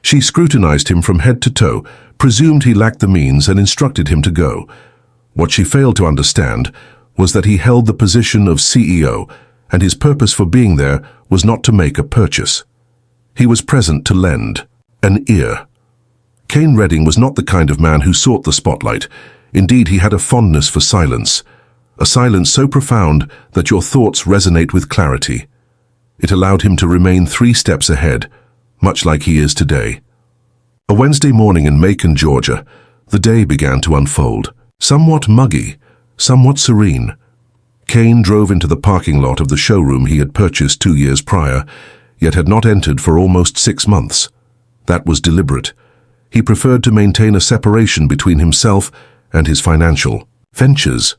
She scrutinized him from head to toe, presumed he lacked the means, and instructed him to go. What she failed to understand was that he held the position of CEO, and his purpose for being there was not to make a purchase. He was present to lend an ear. Cain Redding was not the kind of man who sought the spotlight. Indeed, he had a fondness for silence, a silence so profound that your thoughts resonate with clarity. It allowed him to remain 3 steps ahead, much like he is today. A Wednesday morning in Macon, Georgia, the day began to unfold. Somewhat muggy, somewhat serene. Cain drove into the parking lot of the showroom he had purchased 2 years prior, yet had not entered for almost 6 months. That was deliberate. He preferred to maintain a separation between himself and his financial ventures.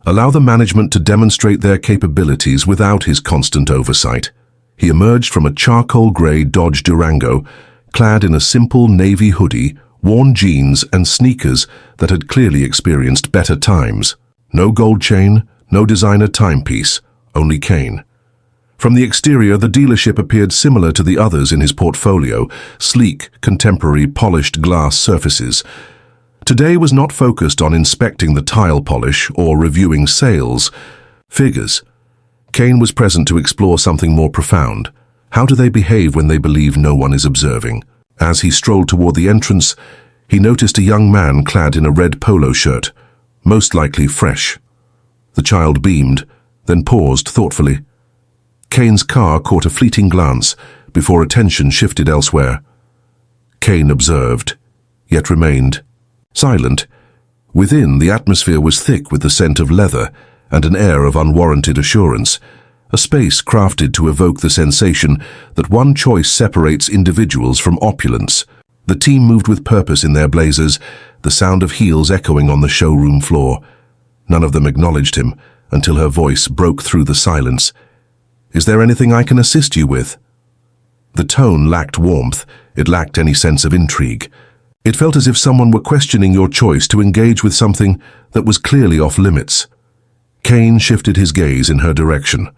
Allow the management to demonstrate their capabilities without his constant oversight. He emerged from a charcoal-gray Dodge Durango, clad in a simple navy hoodie, worn jeans and sneakers that had clearly experienced better times. No gold chain, no designer timepiece, only Cain. From the exterior, the dealership appeared similar to the others in his portfolio, sleek, contemporary, polished glass surfaces. Today was not focused on inspecting the tile polish or reviewing sales figures. Cain was present to explore something more profound. How do they behave when they believe no one is observing? As he strolled toward the entrance, he noticed a young man clad in a red polo shirt, most likely fresh. The child beamed, then paused thoughtfully. Cain's car caught a fleeting glance before attention shifted elsewhere. Cain observed, yet remained silent. Within, the atmosphere was thick with the scent of leather and an air of unwarranted assurance, a space crafted to evoke the sensation that one choice separates individuals from opulence. The team moved with purpose in their blazers, the sound of heels echoing on the showroom floor. None of them acknowledged him until her voice broke through the silence. "Is there anything I can assist you with?" The tone lacked warmth. It lacked any sense of intrigue. It felt as if someone were questioning your choice to engage with something that was clearly off limits. Cain shifted his gaze in her direction.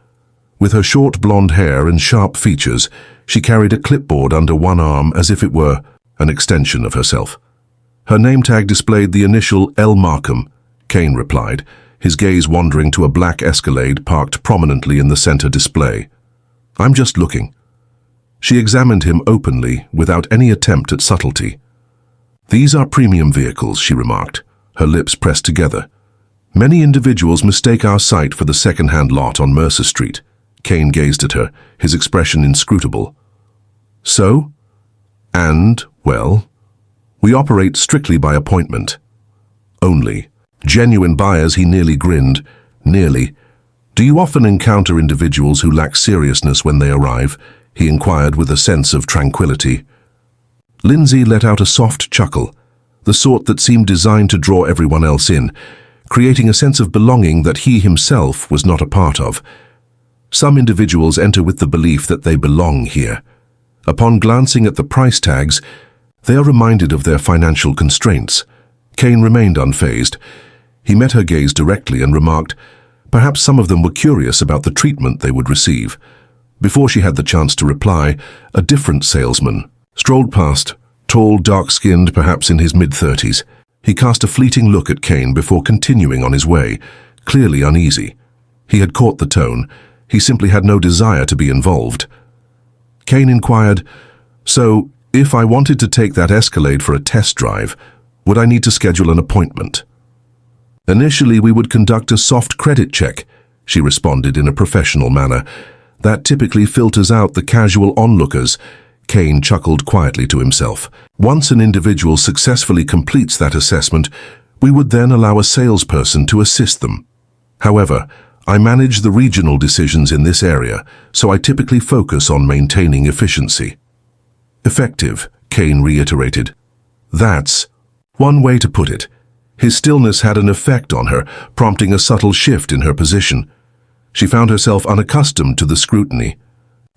With her short blonde hair and sharp features, she carried a clipboard under one arm as if it were an extension of herself. Her name tag displayed the initial L. Markham. Cain replied, his gaze wandering to a black Escalade parked prominently in the center display. "I'm just looking." She examined him openly, without any attempt at subtlety. "These are premium vehicles," she remarked, her lips pressed together. "Many individuals mistake our site for the second-hand lot on Mercer Street." Cain gazed at her, his expression inscrutable. "So? And, well, we operate strictly by appointment. Only. Genuine buyers," he nearly grinned. "Nearly. Do you often encounter individuals who lack seriousness when they arrive?" he inquired with a sense of tranquility. Lindsay let out a soft chuckle, the sort that seemed designed to draw everyone else in, creating a sense of belonging that he himself was not a part of. Some individuals enter with the belief that they belong here. Upon glancing at the price tags, they are reminded of their financial constraints. Cain remained unfazed. He met her gaze directly and remarked, perhaps some of them were curious about the treatment they would receive. Before she had the chance to reply, a different salesman strolled past, tall, dark-skinned, perhaps in his mid-30s. He cast a fleeting look at Cain before continuing on his way, clearly uneasy. He had caught the tone. He simply had no desire to be involved. Cain inquired, "So, if I wanted to take that Escalade for a test drive, would I need to schedule an appointment?" "Initially, we would conduct a soft credit check," she responded in a professional manner. "That typically filters out the casual onlookers." Cain chuckled quietly to himself. "Once an individual successfully completes that assessment, we would then allow a salesperson to assist them. However, I manage the regional decisions in this area, so I typically focus on maintaining efficiency." "Effective," Cain reiterated. "That's one way to put it." His stillness had an effect on her, prompting a subtle shift in her position. She found herself unaccustomed to the scrutiny.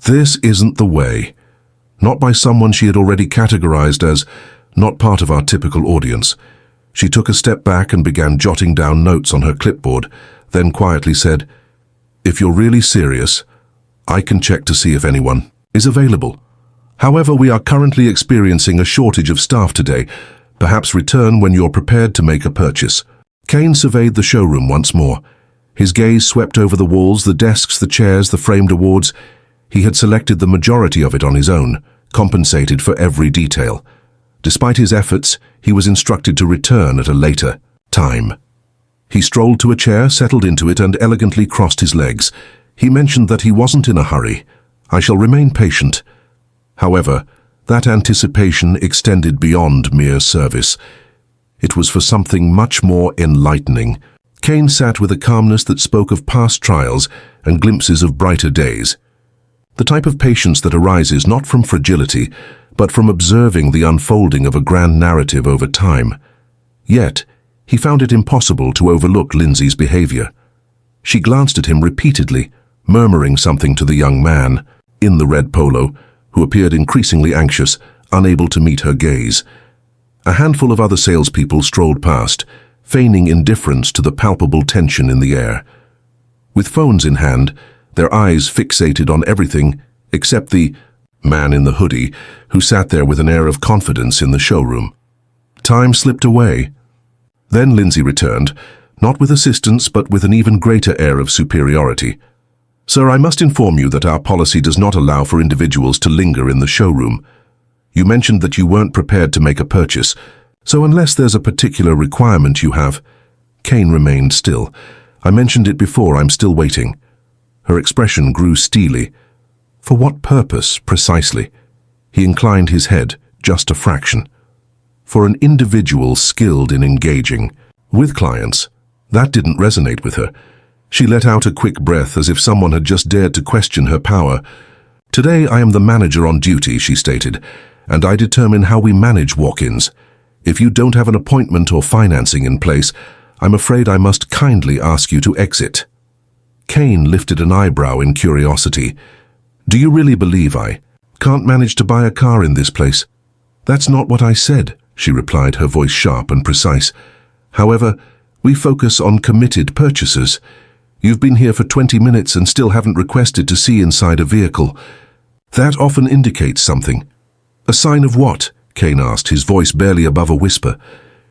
This isn't the way. Not by someone she had already categorized as not part of our typical audience. She took a step back and began jotting down notes on her clipboard, then quietly said, "If you're really serious, I can check to see if anyone is available. However, we are currently experiencing a shortage of staff today. Perhaps return when you're prepared to make a purchase." Kane surveyed the showroom once more. His gaze swept over the walls, the desks, the chairs, the framed awards. He had selected the majority of it on his own, compensated for every detail. Despite his efforts, he was instructed to return at a later time. He strolled to a chair, settled into it, and elegantly crossed his legs. He mentioned that he wasn't in a hurry. "I shall remain patient." However, that anticipation extended beyond mere service. It was for something much more enlightening. Kane sat with a calmness that spoke of past trials and glimpses of brighter days. The type of patience that arises not from fragility, but from observing the unfolding of a grand narrative over time. Yet, he found it impossible to overlook Lindsay's behavior. She glanced at him repeatedly, murmuring something to the young man in the red polo, who appeared increasingly anxious, unable to meet her gaze. A handful of other salespeople strolled past, feigning indifference to the palpable tension in the air. With phones in hand, their eyes fixated on everything except the man in the hoodie who sat there with an air of confidence in the showroom. Time slipped away. Then Lindsay returned, not with assistance but with an even greater air of superiority. "Sir, I must inform you that our policy does not allow for individuals to linger in the showroom. You mentioned that you weren't prepared to make a purchase, so unless there's a particular requirement you have—" Kane remained still. "I mentioned it before, I'm still waiting." Her expression grew steely. "For what purpose, precisely?" He inclined his head, just a fraction. "For an individual skilled in engaging with clients." That didn't resonate with her. She let out a quick breath as if someone had just dared to question her power. "Today I am the manager on duty," she stated, "and I determine how we manage walk-ins. If you don't have an appointment or financing in place, I'm afraid I must kindly ask you to exit." Kane lifted an eyebrow in curiosity. "Do you really believe I can't manage to buy a car in this place?" "That's not what I said," she replied, her voice sharp and precise. "However, we focus on committed purchasers. You've been here for 20 minutes and still haven't requested to see inside a vehicle. That often indicates something." "A sign of what?" Kane asked, his voice barely above a whisper.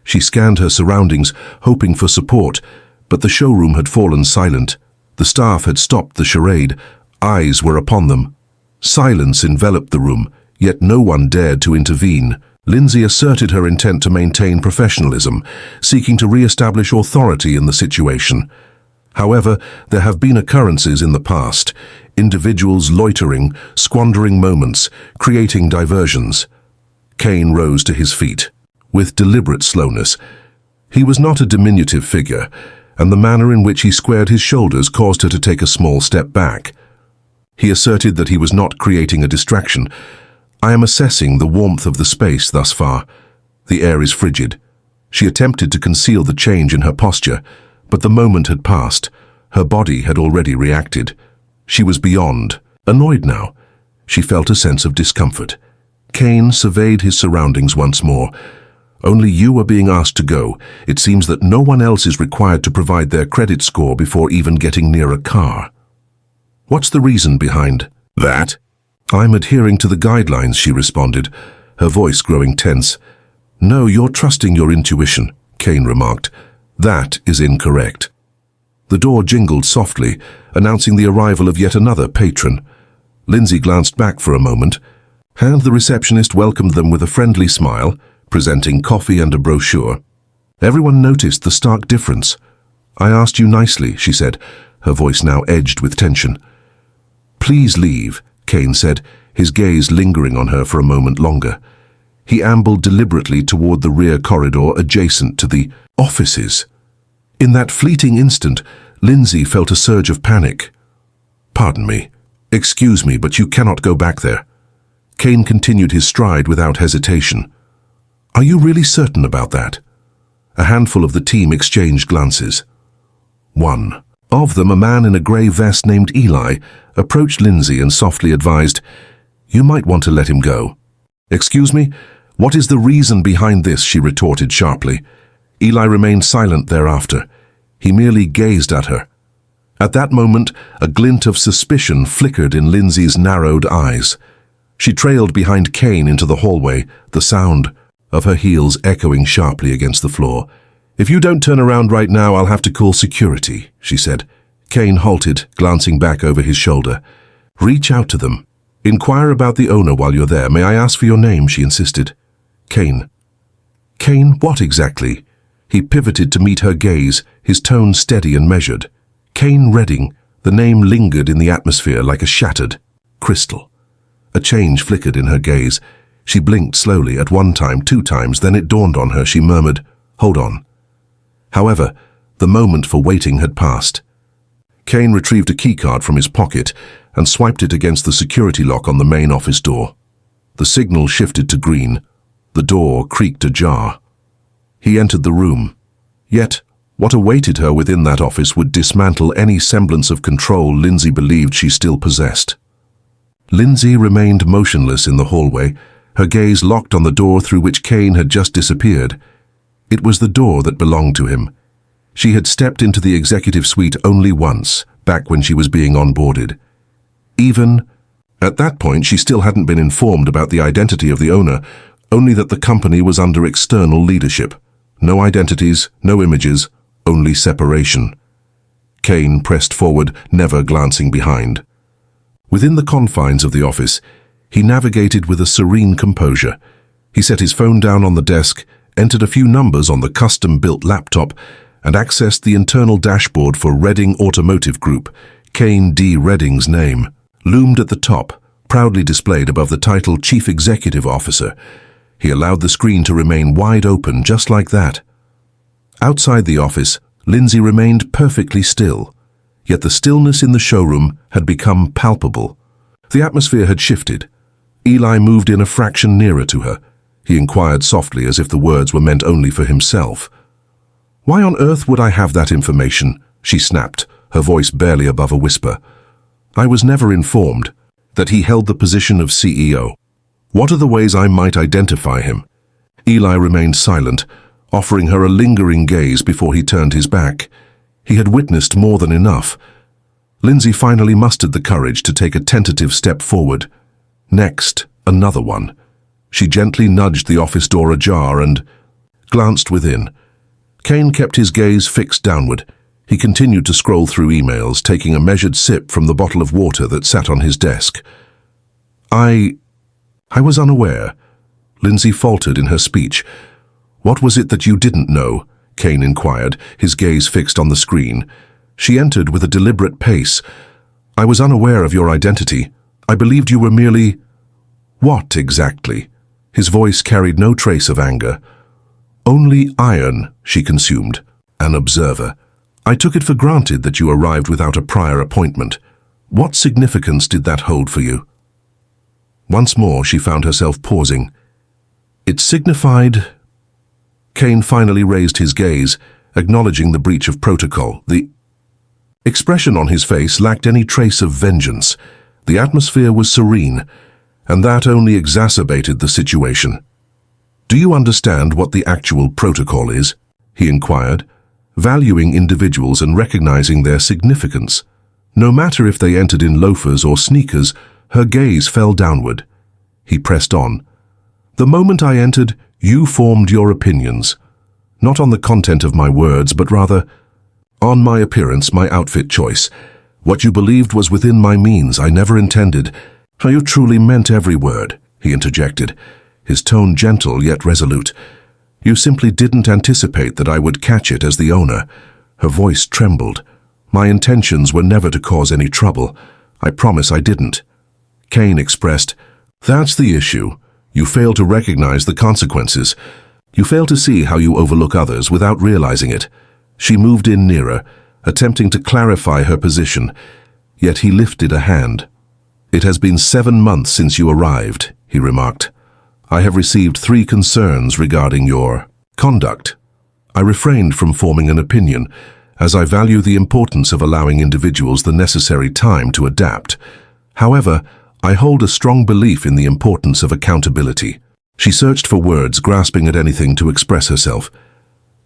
She scanned her surroundings, hoping for support, but the showroom had fallen silent. The staff had stopped the charade. Eyes were upon them. Silence enveloped the room, yet no one dared to intervene. Lindsay asserted her intent to maintain professionalism, seeking to re-establish authority in the situation. However, there have been occurrences in the past, individuals loitering, squandering moments, creating diversions. Kane rose to his feet, with deliberate slowness. He was not a diminutive figure, and the manner in which he squared his shoulders caused her to take a small step back. He asserted that he was not creating a distraction. "I am assessing the warmth of the space thus far. The air is frigid." She attempted to conceal the change in her posture, but the moment had passed. Her body had already reacted. She was beyond annoyed now. She felt a sense of discomfort. Kane surveyed his surroundings once more. "Only you are being asked to go. It seems that no one else is required to provide their credit score before even getting near a car. What's the reason behind that?" "I'm adhering to the guidelines," she responded, her voice growing tense. "No, you're trusting your intuition," Kane remarked. "That is incorrect." The door jingled softly, announcing the arrival of yet another patron. Lindsay glanced back for a moment, and the receptionist welcomed them with a friendly smile, presenting coffee and a brochure. Everyone noticed the stark difference. "I asked you nicely," she said, her voice now edged with tension. "Please leave," Kane said, his gaze lingering on her for a moment longer. He ambled deliberately toward the rear corridor adjacent to the offices. In that fleeting instant, Lindsay felt a surge of panic. "Pardon me. Excuse me, but you cannot go back there." Kane continued his stride without hesitation. "Are you really certain about that?" A handful of the team exchanged glances. One of them, a man in a grey vest named Eli, approached Lindsay and softly advised, "You might want to let him go." "Excuse me? What is the reason behind this?" she retorted sharply. Eli remained silent thereafter. He merely gazed at her. At that moment, a glint of suspicion flickered in Lindsay's narrowed eyes. She trailed behind Kane into the hallway, the sound of her heels echoing sharply against the floor. "If you don't turn around right now, I'll have to call security," she said. Kane halted, glancing back over his shoulder. "Reach out to them. Inquire about the owner while you're there. May I ask for your name?" she insisted. "Kane." "Kane, what exactly?" He pivoted to meet her gaze, his tone steady and measured. "Kane Redding." The name lingered in the atmosphere like a shattered crystal. A change flickered in her gaze. She blinked slowly, at one time, 2 times, then it dawned on her. She murmured, "Hold on." However, the moment for waiting had passed. Kane retrieved a keycard from his pocket and swiped it against the security lock on the main office door. The signal shifted to green. The door creaked ajar. He entered the room. Yet, what awaited her within that office would dismantle any semblance of control Lindsay believed she still possessed. Lindsay remained motionless in the hallway, her gaze locked on the door through which Kane had just disappeared. It was the door that belonged to him. She had stepped into the executive suite only once, back when she was being onboarded. Even at that point, she still hadn't been informed about the identity of the owner, only that the company was under external leadership. No identities, no images, only separation. Kane pressed forward, never glancing behind. Within the confines of the office, he navigated with a serene composure. He set his phone down on the desk, entered a few numbers on the custom-built laptop, and accessed the internal dashboard for Redding Automotive Group. Kane D. Redding's name loomed at the top, proudly displayed above the title Chief Executive Officer. He allowed the screen to remain wide open, just like that. Outside the office, Lindsay remained perfectly still, yet the stillness in the showroom had become palpable. The atmosphere had shifted. Eli moved in a fraction nearer to her. He inquired softly, as if the words were meant only for himself. "Why on earth would I have that information?" she snapped, her voice barely above a whisper. "I was never informed that he held the position of CEO. What are the ways I might identify him?" Eli remained silent, offering her a lingering gaze before he turned his back. He had witnessed more than enough. Lindsay finally mustered the courage to take a tentative step forward. Next, another one. She gently nudged the office door ajar and glanced within. Kane kept his gaze fixed downward. He continued to scroll through emails, taking a measured sip from the bottle of water that sat on his desk. I was unaware." Lindsay faltered in her speech. "What was it that you didn't know?" Kane inquired, his gaze fixed on the screen. She entered with a deliberate pace. "I was unaware of your identity. I believed you were merely—" "What exactly?" His voice carried no trace of anger. "Only iron," she consumed. "An observer. I took it for granted that you arrived without a prior appointment. What significance did that hold for you?" Once more she found herself pausing. "It signified—" Kane finally raised his gaze, acknowledging the breach of protocol. The expression on his face lacked any trace of vengeance. The atmosphere was serene, and that only exacerbated the situation. "Do you understand what the actual protocol is?" he inquired, valuing individuals and recognizing their significance. No matter if they entered in loafers or sneakers, her gaze fell downward. He pressed on. "The moment I entered, you formed your opinions. Not on the content of my words, but rather on my appearance, my outfit choice. What you believed was within my means. I never intended—" "You truly meant every word," he interjected, his tone gentle yet resolute. "You simply didn't anticipate that I would catch it as the owner." Her voice trembled. "My intentions were never to cause any trouble. I promise I didn't." Kane expressed, "That's the issue. You fail to recognize the consequences. You fail to see how you overlook others without realizing it." She moved in nearer, attempting to clarify her position, yet he lifted a hand. "It has been 7 months since you arrived," he remarked. "I have received 3 concerns regarding your conduct. I refrained from forming an opinion, as I value the importance of allowing individuals the necessary time to adapt. However, I hold a strong belief in the importance of accountability." She searched for words, grasping at anything to express herself.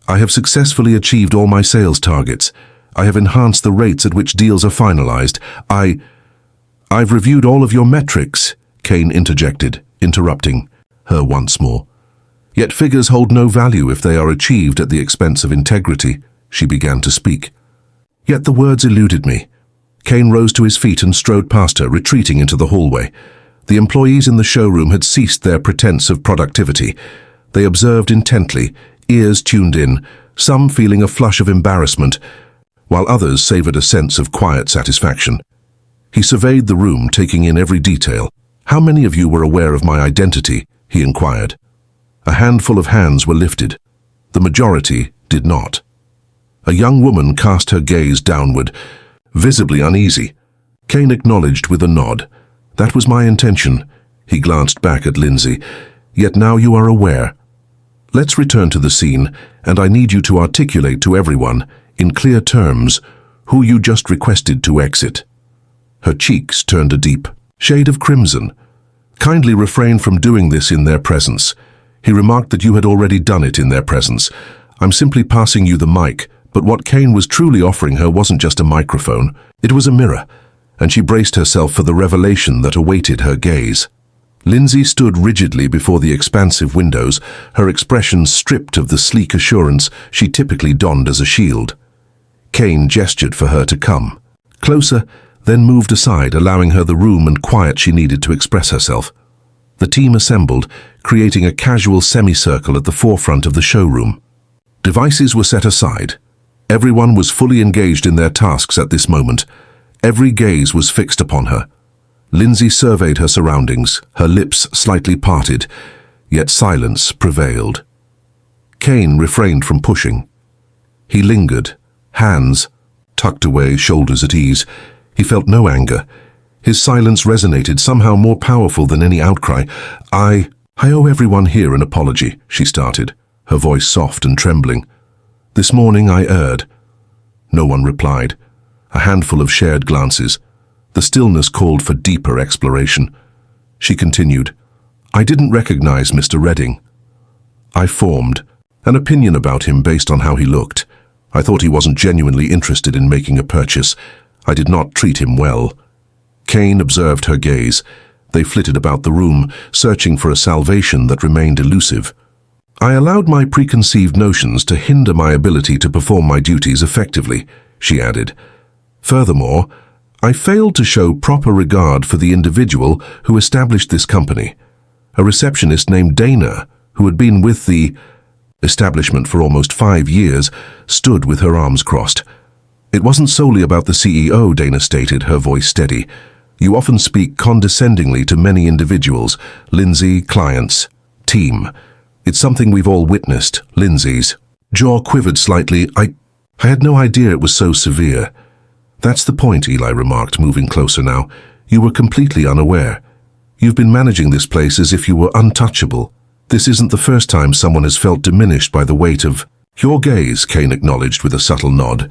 "I have successfully achieved all my sales targets. I have enhanced the rates at which deals are finalized. I've reviewed all of your metrics." Kane interjected, interrupting her once more. Yet figures hold no value if they are achieved at the expense of integrity, she began to speak. Yet the words eluded me. Kane rose to his feet and strode past her, retreating into the hallway. The employees in the showroom had ceased their pretense of productivity. They observed intently, ears tuned in, some feeling a flush of embarrassment, while others savored a sense of quiet satisfaction. He surveyed the room, taking in every detail. "How many of you were aware of my identity?" he inquired. A handful of hands were lifted. The majority did not. A young woman cast her gaze downward, visibly uneasy. Kane acknowledged with a nod. "That was my intention." He glanced back at Lindsay. "Yet now you are aware. Let's return to the scene, and I need you to articulate to everyone, in clear terms, who you just requested to exit." Her cheeks turned a deep shade of crimson. "Kindly refrain from doing this in their presence." He remarked that you had already done it in their presence. "I'm simply passing you the mic." But what Kane was truly offering her wasn't just a microphone. It was a mirror, and she braced herself for the revelation that awaited her gaze. Lindsay stood rigidly before the expansive windows, her expression stripped of the sleek assurance she typically donned as a shield. Kane gestured for her to come closer, then moved aside, allowing her the room and quiet she needed to express herself. The team assembled, creating a casual semicircle at the forefront of the showroom. Devices were set aside. Everyone was fully engaged in their tasks at this moment. Every gaze was fixed upon her. Lindsay surveyed her surroundings, her lips slightly parted, yet silence prevailed. Kane refrained from pushing. He lingered, hands tucked away, shoulders at ease. He felt no anger. His silence resonated, somehow more powerful than any outcry. I owe everyone here an apology," she started, her voice soft and trembling. "This morning I erred." No one replied. A handful of shared glances. The stillness called for deeper exploration. She continued, "I didn't recognize Mr. Redding. I formed an opinion about him based on how he looked. I thought he wasn't genuinely interested in making a purchase. I did not treat him well." Kane observed her gaze. They flitted about the room, searching for a salvation that remained elusive. "I allowed my preconceived notions to hinder my ability to perform my duties effectively," she added. "Furthermore, I failed to show proper regard for the individual who established this company. A receptionist named Dana, who had been with the establishment for almost 5 years, stood with her arms crossed. It wasn't solely about the CEO, Dana stated, her voice steady. "You often speak condescendingly to many individuals, Lindsay, clients, team. It's something we've all witnessed." Lindsay's jaw quivered slightly. I had no idea it was so severe." "That's the point," Eli remarked, moving closer now. "You were completely unaware. You've been managing this place as if you were untouchable. This isn't the first time someone has felt diminished by the weight of your gaze," Kane acknowledged with a subtle nod.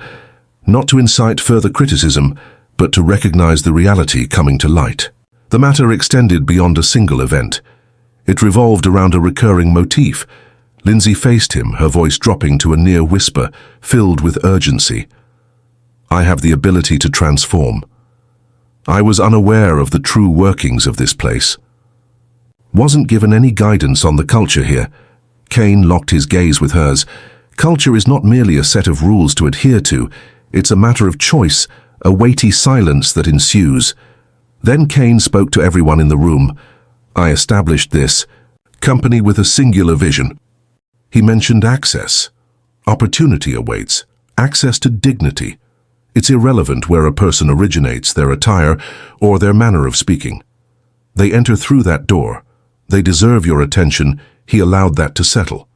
"Not to incite further criticism, but to recognize the reality coming to light." The matter extended beyond a single event. It revolved around a recurring motif. Lindsay faced him, her voice dropping to a near whisper, filled with urgency. "I have the ability to transform. I was unaware of the true workings of this place. Wasn't given any guidance on the culture here." Kane locked his gaze with hers. "Culture is not merely a set of rules to adhere to. It's a matter of choice, a weighty silence that ensues." Then Kane spoke to everyone in the room. "I established this company with a singular vision." He mentioned access. Opportunity awaits. Access to dignity. It's irrelevant where a person originates, their attire, or their manner of speaking. They enter through that door. They deserve your attention. He allowed that to settle.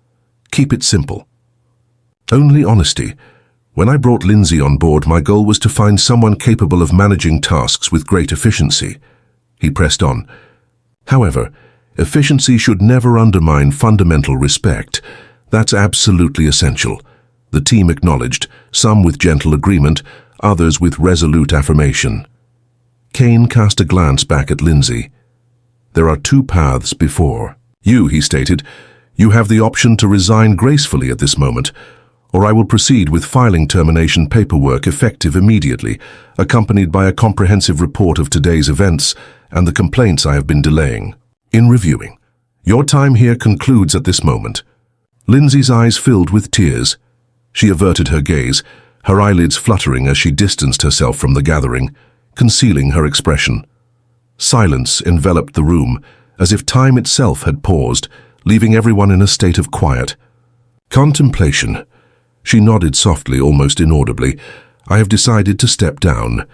Keep it simple. Only honesty. When I brought Lindsay on board, my goal was to find someone capable of managing tasks with great efficiency. He pressed on. However, efficiency should never undermine fundamental respect. That's absolutely essential. The team acknowledged, some with gentle agreement, others with resolute affirmation. Kane cast a glance back at Lindsay. "There are 2 paths before you," he stated. "You have the option to resign gracefully at this moment, or I will proceed with filing termination paperwork effective immediately, accompanied by a comprehensive report of today's events and the complaints I have been delaying. In reviewing, your time here concludes at this moment. Lindsay's eyes filled with tears. She averted her gaze, her eyelids fluttering as she distanced herself from the gathering, concealing her expression. Silence enveloped the room, as if time itself had paused, leaving everyone in a state of quiet. Contemplation. She nodded softly, almost inaudibly. I have decided to step down.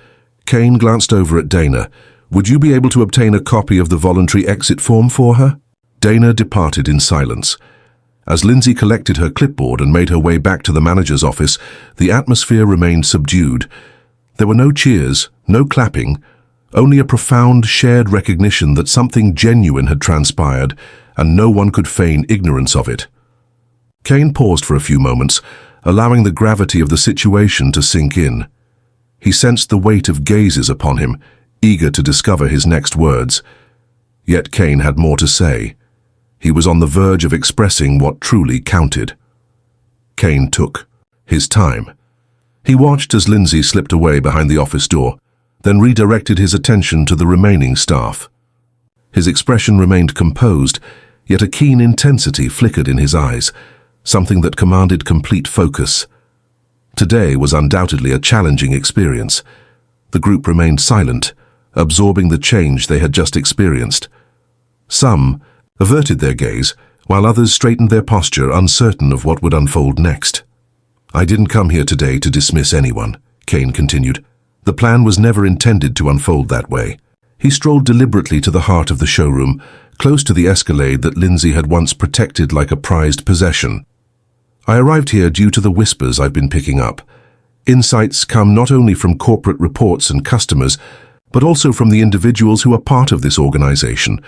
Kane glanced over at Dana. Would you be able to obtain a copy of the voluntary exit form for her? Dana departed in silence. As Lindsay collected her clipboard and made her way back to the manager's office, the atmosphere remained subdued. There were no cheers, no clapping, only a profound shared recognition that something genuine had transpired, and no one could feign ignorance of it. Kane paused for a few moments, allowing the gravity of the situation to sink in. He sensed the weight of gazes upon him, eager to discover his next words. Yet Kane had more to say. He was on the verge of expressing what truly counted. Kane took his time. He watched as Lindsay slipped away behind the office door, then redirected his attention to the remaining staff. His expression remained composed, yet a keen intensity flickered in his eyes, something that commanded complete focus. Today was undoubtedly a challenging experience. The group remained silent, absorbing the change they had just experienced. Some averted their gaze, while others straightened their posture, uncertain of what would unfold next. I didn't come here today to dismiss anyone, Kane continued. The plan was never intended to unfold that way. He strolled deliberately to the heart of the showroom, close to the Escalade that Lindsay had once protected like a prized possession. I arrived here due to the whispers I've been picking up. Insights come not only from corporate reports and customers, but also from the individuals who are part of this organization.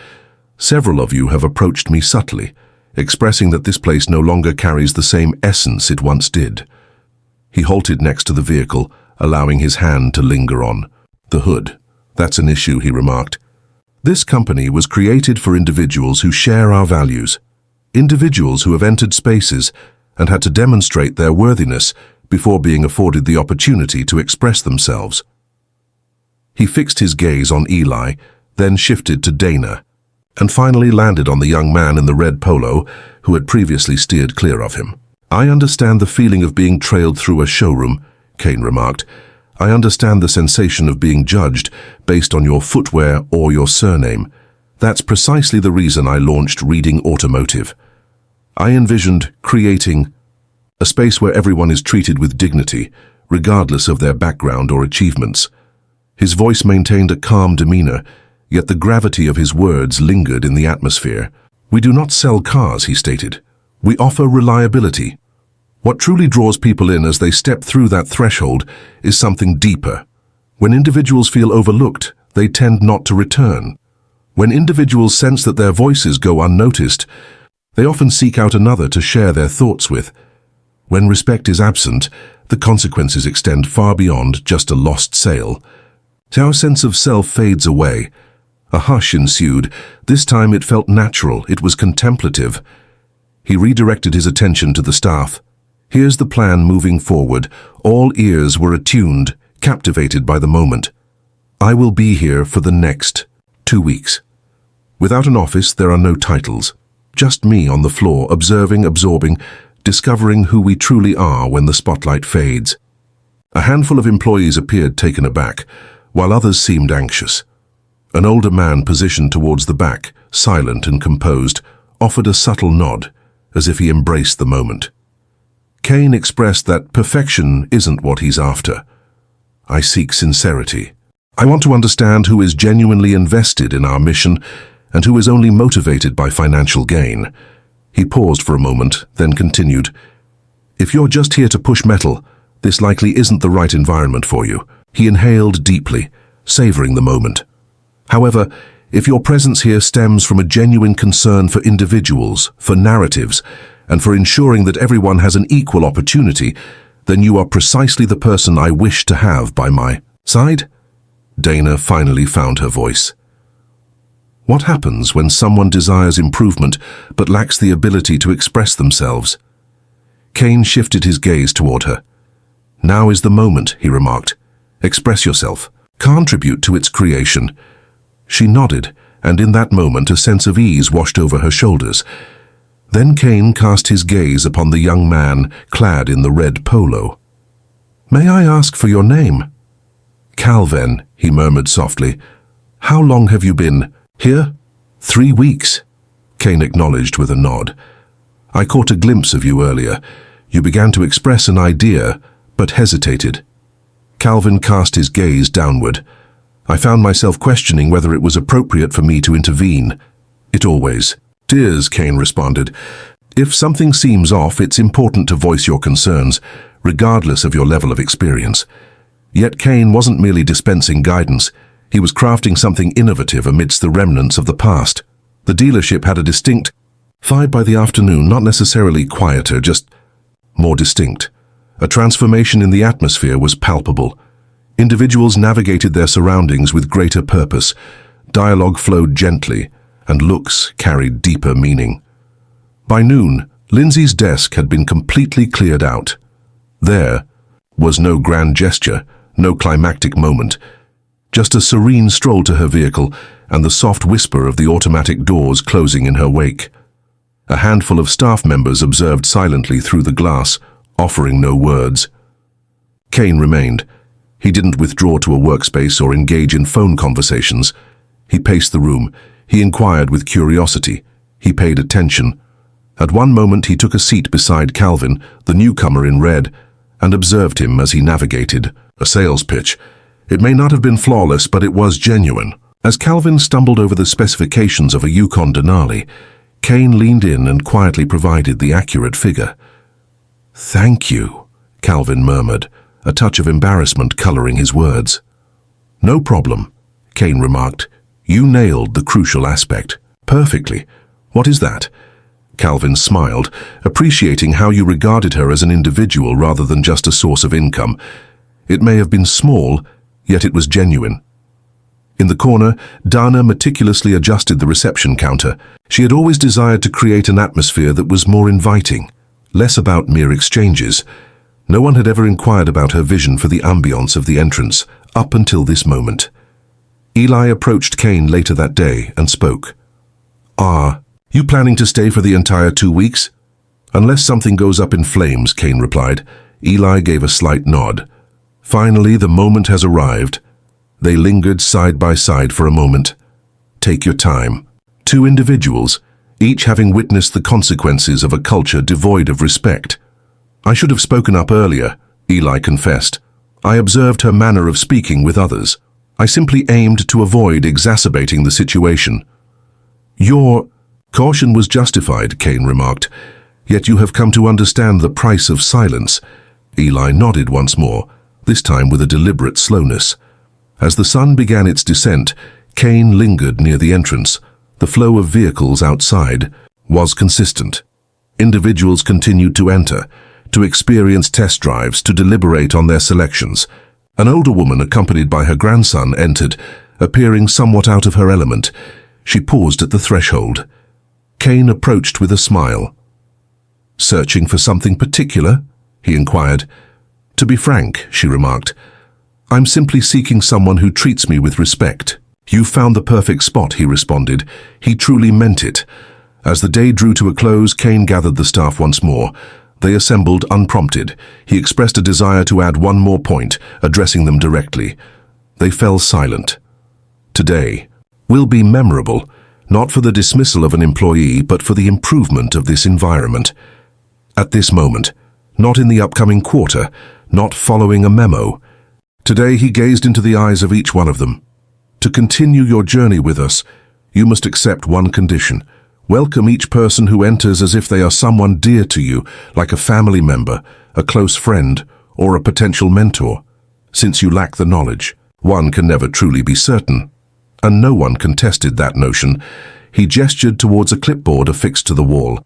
Several of you have approached me subtly, expressing that this place no longer carries the same essence it once did. He halted next to the vehicle, allowing his hand to linger on the hood. That's an issue, he remarked. This company was created for individuals who share our values, individuals who have entered spaces and had to demonstrate their worthiness before being afforded the opportunity to express themselves. He fixed his gaze on Eli, then shifted to Dana, and finally landed on the young man in the red polo who had previously steered clear of him. I understand the feeling of being trailed through a showroom, Kane remarked. I understand the sensation of being judged based on your footwear or your surname. That's precisely the reason I launched Reading Automotive. I envisioned creating a space where everyone is treated with dignity, regardless of their background or achievements. His voice maintained a calm demeanor, yet the gravity of his words lingered in the atmosphere. We do not sell cars, he stated. We offer reliability. What truly draws people in as they step through that threshold is something deeper. When individuals feel overlooked, they tend not to return. When individuals sense that their voices go unnoticed, they often seek out another to share their thoughts with. When respect is absent, the consequences extend far beyond just a lost sale. Our sense of self fades away. A hush ensued. This time it felt natural, it was contemplative. He redirected his attention to the staff. Here's the plan moving forward. All ears were attuned, captivated by the moment. I will be here for the next 2 weeks. Without an office, there are no titles. Just me on the floor, observing, absorbing, discovering who we truly are when the spotlight fades. A handful of employees appeared taken aback, while others seemed anxious. An older man positioned towards the back, silent and composed, offered a subtle nod, as if he embraced the moment. Kane expressed that perfection isn't what he's after. I seek sincerity. I want to understand who is genuinely invested in our mission and who is only motivated by financial gain. He paused for a moment, then continued. If you're just here to push metal, this likely isn't the right environment for you. He inhaled deeply, savoring the moment. However, if your presence here stems from a genuine concern for individuals, for narratives, and for ensuring that everyone has an equal opportunity, then you are precisely the person I wish to have by my side. Dana finally found her voice. What happens when someone desires improvement but lacks the ability to express themselves? Kane shifted his gaze toward her. "Now is the moment," he remarked. "Express yourself. Contribute to its creation." She nodded, and in that moment a sense of ease washed over her shoulders. Then Kane cast his gaze upon the young man clad in the red polo. "May I ask for your name?" "Calvin," he murmured softly. "How long have you been here?" "3 weeks," Kane acknowledged with a nod. "I caught a glimpse of you earlier. You began to express an idea, but hesitated." Calvin cast his gaze downward. "I found myself questioning whether it was appropriate for me to intervene." "It always is," Kane responded. "If something seems off, it's important to voice your concerns, regardless of your level of experience." Yet Kane wasn't merely dispensing guidance. He was crafting something innovative amidst the remnants of the past. The dealership had a distinct vibe by the afternoon, not necessarily quieter, just more distinct. A transformation in the atmosphere was palpable. Individuals navigated their surroundings with greater purpose. Dialogue flowed gently, and looks carried deeper meaning. By noon, Lindsay's desk had been completely cleared out. There was no grand gesture, no climactic moment, just a serene stroll to her vehicle and the soft whisper of the automatic doors closing in her wake. A handful of staff members observed silently through the glass, offering no words. Kane remained. He didn't withdraw to a workspace or engage in phone conversations. He paced the room. He inquired with curiosity. He paid attention. At one moment he took a seat beside Calvin, the newcomer in red, and observed him as he navigated a sales pitch. It may not have been flawless, but it was genuine. As Calvin stumbled over the specifications of a Yukon Denali, Kane leaned in and quietly provided the accurate figure. "Thank you," Calvin murmured, a touch of embarrassment coloring his words. "No problem," Kane remarked. "You nailed the crucial aspect perfectly. What is that?" Calvin smiled, appreciating how you regarded her as an individual rather than just a source of income. It may have been small, yet it was genuine. In the corner, Dana meticulously adjusted the reception counter. She had always desired to create an atmosphere that was more inviting, less about mere exchanges. No one had ever inquired about her vision for the ambience of the entrance, up until this moment. Eli approached Kane later that day and spoke. You planning to stay for the entire 2 weeks?" "Unless something goes up in flames," Kane replied. Eli gave a slight nod. "Finally, the moment has arrived." They lingered side by side for a moment. "Take your time." Two individuals, each having witnessed the consequences of a culture devoid of respect. "I should have spoken up earlier," Eli confessed. "I observed her manner of speaking with others. I simply aimed to avoid exacerbating the situation." "Your caution was justified," Kane remarked. "Yet you have come to understand the price of silence." Eli nodded once more, this time with a deliberate slowness. As the sun began its descent, Kane lingered near the entrance. The flow of vehicles outside was consistent. Individuals continued to enter, to experience test drives, to deliberate on their selections. An older woman accompanied by her grandson entered, appearing somewhat out of her element. She paused at the threshold. Kane approached with a smile. "Searching for something particular?" he inquired. "To be frank," she remarked, "I'm simply seeking someone who treats me with respect." "You found the perfect spot," he responded. He truly meant it. As the day drew to a close, Kane gathered the staff once more. They assembled unprompted. He expressed a desire to add one more point, addressing them directly. They fell silent. "Today will be memorable, not for the dismissal of an employee, but for the improvement of this environment. At this moment, not in the upcoming quarter, not following a memo." Today he gazed into the eyes of each one of them. "To continue your journey with us, you must accept one condition. Welcome each person who enters as if they are someone dear to you, like a family member, a close friend, or a potential mentor. Since you lack the knowledge, one can never truly be certain." And no one contested that notion. He gestured towards a clipboard affixed to the wall.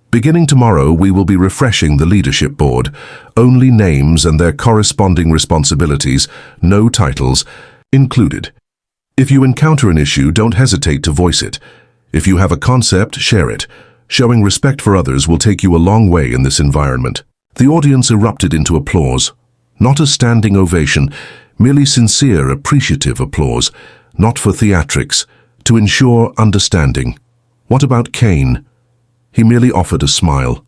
"Beginning tomorrow, we will be refreshing the leadership board. Only names and their corresponding responsibilities, no titles, included. If you encounter an issue, don't hesitate to voice it. If you have a concept, share it. Showing respect for others will take you a long way in this environment. The audience erupted into applause. Not a standing ovation, merely sincere, appreciative applause, not for theatrics, to ensure understanding. What about Kane? He merely offered a smile.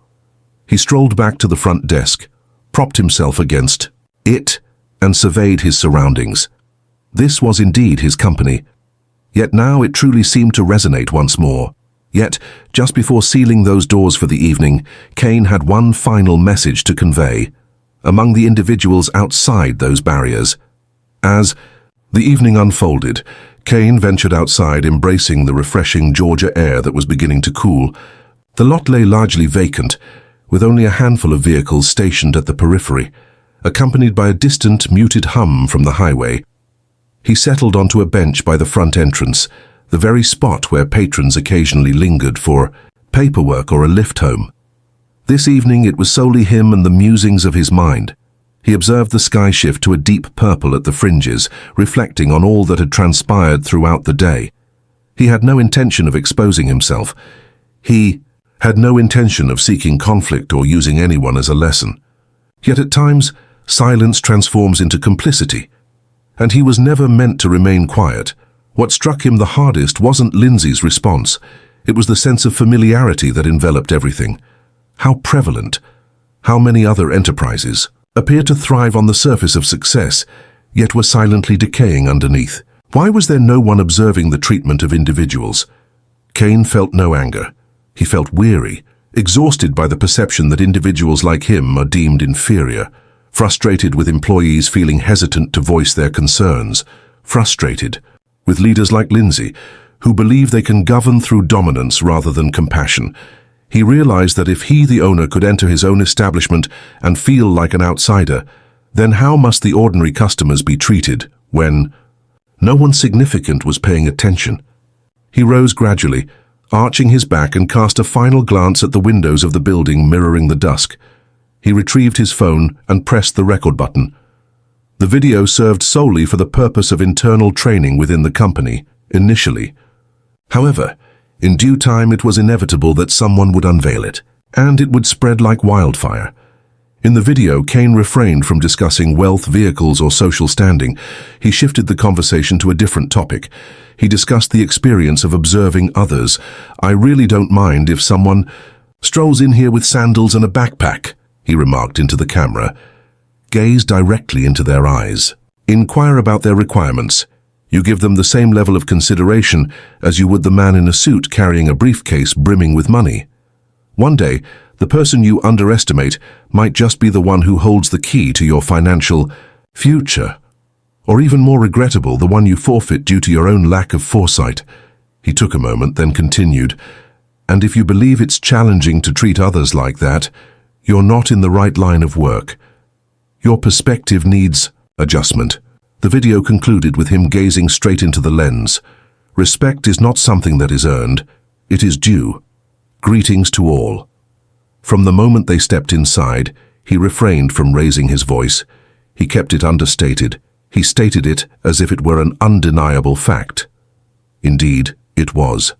He strolled back to the front desk, propped himself against it, and surveyed his surroundings. This was indeed his company. Yet now it truly seemed to resonate once more. Yet, just before sealing those doors for the evening, Kane had one final message to convey. Among the individuals outside those barriers. As the evening unfolded, Kane ventured outside, embracing the refreshing Georgia air that was beginning to cool. The lot lay largely vacant, with only a handful of vehicles stationed at the periphery, accompanied by a distant, muted hum from the highway. He settled onto a bench by the front entrance, the very spot where patrons occasionally lingered for paperwork or a lift home. This evening it was solely him and the musings of his mind. He observed the sky shift to a deep purple at the fringes, reflecting on all that had transpired throughout the day. He had no intention of exposing himself. He had no intention of seeking conflict or using anyone as a lesson. Yet at times, silence transforms into complicity. And he was never meant to remain quiet. What struck him the hardest wasn't Lindsay's response. It was the sense of familiarity that enveloped everything. How prevalent, how many other enterprises appear to thrive on the surface of success, yet were silently decaying underneath. Why was there no one observing the treatment of individuals? Kane felt no anger. He felt weary, exhausted by the perception that individuals like him are deemed inferior, frustrated with employees feeling hesitant to voice their concerns, frustrated with leaders like Lindsay, who believe they can govern through dominance rather than compassion. He realized that if he, the owner, could enter his own establishment and feel like an outsider, then how must the ordinary customers be treated when no one significant was paying attention? He rose gradually, arching his back, and cast a final glance at the windows of the building mirroring the dusk. He retrieved his phone and pressed the record button. The video served solely for the purpose of internal training within the company, initially. However, in due time it was inevitable that someone would unveil it, and it would spread like wildfire. In the video, Kane refrained from discussing wealth, vehicles, or social standing. He shifted the conversation to a different topic. He discussed the experience of observing others. "I really don't mind if someone strolls in here with sandals and a backpack," he remarked into the camera. Gaze directly into their eyes. Inquire about their requirements. You give them the same level of consideration as you would the man in a suit carrying a briefcase brimming with money. One day, the person you underestimate might just be the one who holds the key to your financial future. Or even more regrettable, the one you forfeit due to your own lack of foresight. He took a moment, then continued, "And if you believe it's challenging to treat others like that, you're not in the right line of work. Your perspective needs adjustment." The video concluded with him gazing straight into the lens. Respect is not something that is earned, it is due. Greetings to all. From the moment they stepped inside, he refrained from raising his voice. He kept it understated. He stated it as if it were an undeniable fact. Indeed, it was.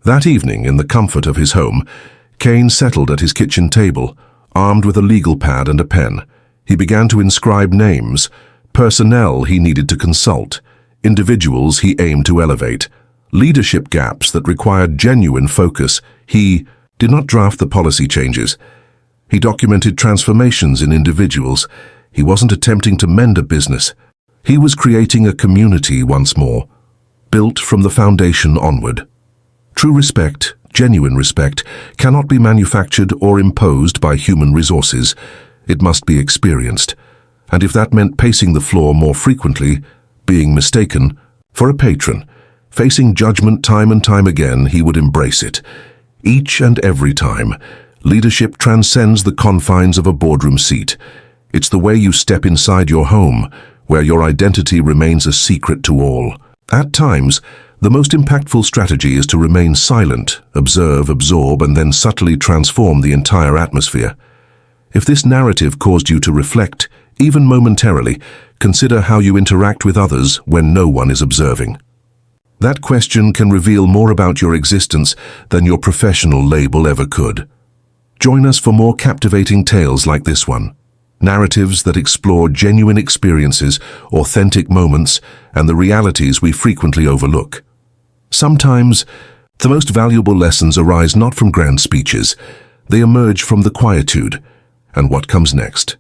That evening, in the comfort of his home, Kane settled at his kitchen table, armed with a legal pad and a pen. He began to inscribe names, personnel he needed to consult, individuals he aimed to elevate, leadership gaps that required genuine focus. He did not draft the policy changes. He documented transformations in individuals. He wasn't attempting to mend a business. He was creating a community once more, built from the foundation onward. True respect, genuine respect, cannot be manufactured or imposed by human resources. It must be experienced. And if that meant pacing the floor more frequently, being mistaken for a patron, facing judgment time and time again, he would embrace it. Each and every time, leadership transcends the confines of a boardroom seat. It's the way you step inside your home, where your identity remains a secret to all. At times, the most impactful strategy is to remain silent, observe, absorb, and then subtly transform the entire atmosphere. If this narrative caused you to reflect, even momentarily, consider how you interact with others when no one is observing. That question can reveal more about your existence than your professional label ever could. Join us for more captivating tales like this one. Narratives that explore genuine experiences, authentic moments, and the realities we frequently overlook. Sometimes, the most valuable lessons arise not from grand speeches. They emerge from the quietude and what comes next.